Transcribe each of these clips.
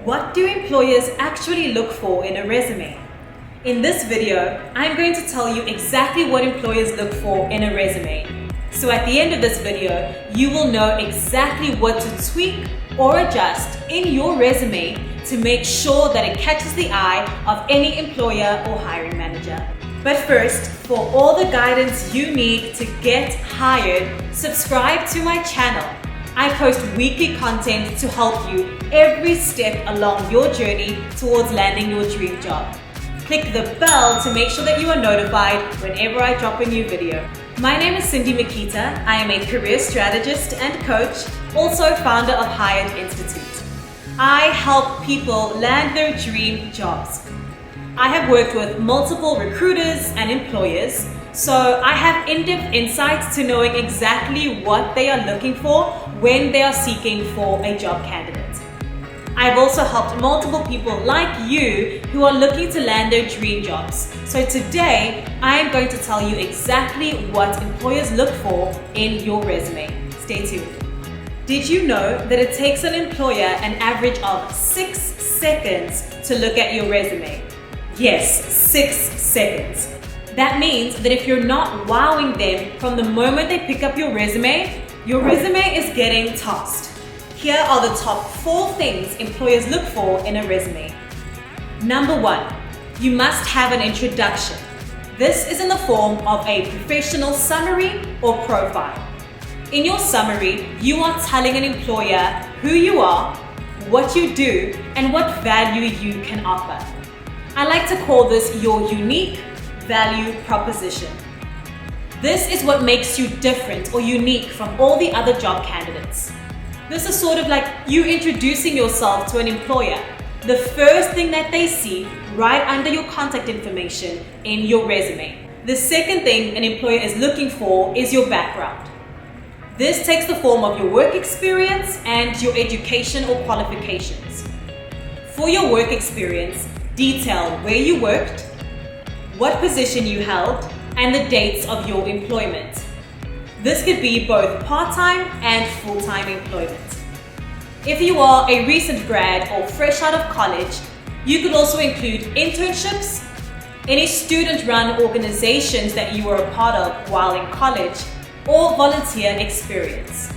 What do employers actually look for in a resume? In this video, I'm going to tell you exactly what employers look for in a resume. So at the end of this video, you will know exactly what to tweak or adjust in your resume to make sure that it catches the eye of any employer or hiring manager. But first, for all the guidance you need to get hired, subscribe to my channel. I post weekly content to help you every step along your journey towards landing your dream job. Click the bell to make sure that you are notified whenever I drop a new video. My name is Cindy Makita. I am a career strategist and coach, also founder of Hired Institute. I help people land their dream jobs. I have worked with multiple recruiters and employers, so I have in-depth insights to knowing exactly what they are looking for when they are seeking for a job candidate. I've also helped multiple people like you who are looking to land their dream jobs. So today, I am going to tell you exactly what employers look for in your resume. Stay tuned. Did you know that it takes an employer an average of 6 seconds to look at your resume? Yes, 6 seconds. That means that if you're not wowing them from the moment they pick up your resume is getting tossed. Here are the top 4 things employers look for in a resume. Number 1, you must have an introduction. This is in the form of a professional summary or profile. In your summary, you are telling an employer who you are, what you do, and what value you can offer. I like to call this your unique value proposition. This is what makes you different or unique from all the other job candidates. This is sort of like you introducing yourself to an employer. The first thing that they see right under your contact information in your resume. The second thing an employer is looking for is your background. This takes the form of your work experience and your education or qualifications. For your work experience, detail where you worked, what position you held, and the dates of your employment. This could be both part-time and full-time employment. If you are a recent grad or fresh out of college, you could also include internships, any student-run organizations that you were a part of while in college, or volunteer experience.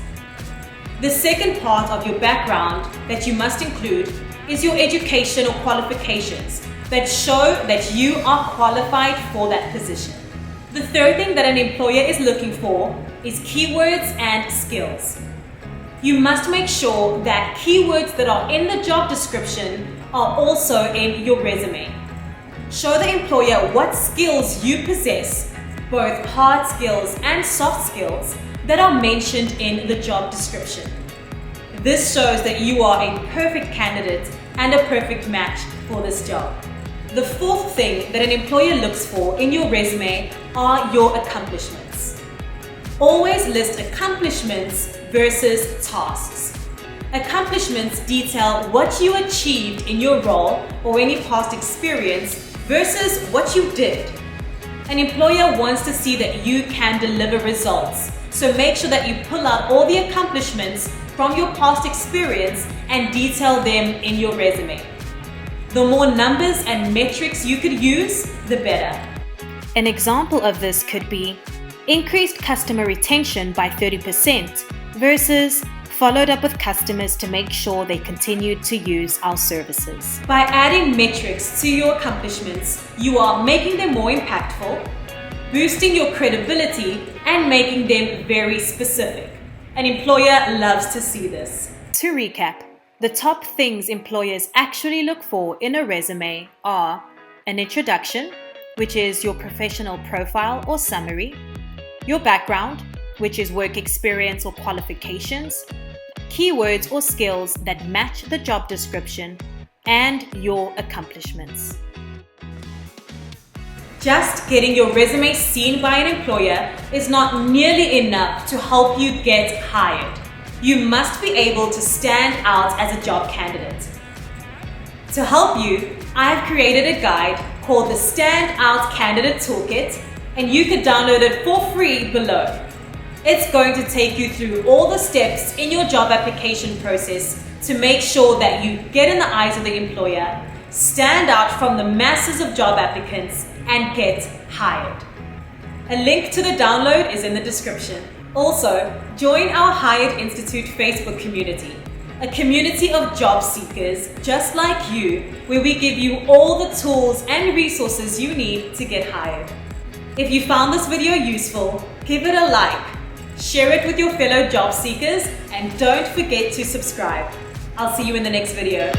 The second part of your background that you must include is your education or qualifications that show that you are qualified for that position. The third thing that an employer is looking for is keywords and skills. You must make sure that keywords that are in the job description are also in your resume. Show the employer what skills you possess, both hard skills and soft skills, that are mentioned in the job description. This shows that you are a perfect candidate and a perfect match for this job. The fourth thing that an employer looks for in your resume are your accomplishments. Always list accomplishments versus tasks. Accomplishments detail what you achieved in your role or any past experience versus what you did. An employer wants to see that you can deliver results, so make sure that you pull out all the accomplishments from your past experience and detail them in your resume. The more numbers and metrics you could use, the better. An example of this could be increased customer retention by 30% versus followed up with customers to make sure they continued to use our services. By adding metrics to your accomplishments, you are making them more impactful, boosting your credibility, and making them very specific. An employer loves to see this. To recap, the top things employers actually look for in a resume are an introduction, which is your professional profile or summary, your background, which is work experience or qualifications, keywords or skills that match the job description, and your accomplishments. Just getting your resume seen by an employer is not nearly enough to help you get hired. You must be able to stand out as a job candidate. To help you, I've created a guide called the Stand Out Candidate Toolkit, and you can download it for free below. It's going to take you through all the steps in your job application process to to make sure that you get in the eyes of the employer, stand out from the masses of job applicants, and get hired. A link to the download is in the description. Also, join our Hired Institute Facebook community, a community of job seekers just like you, where we give you all the tools and resources you need to get hired. If you found this video useful, give it a like, share it with your fellow job seekers, and don't forget to subscribe. I'll see you in the next video.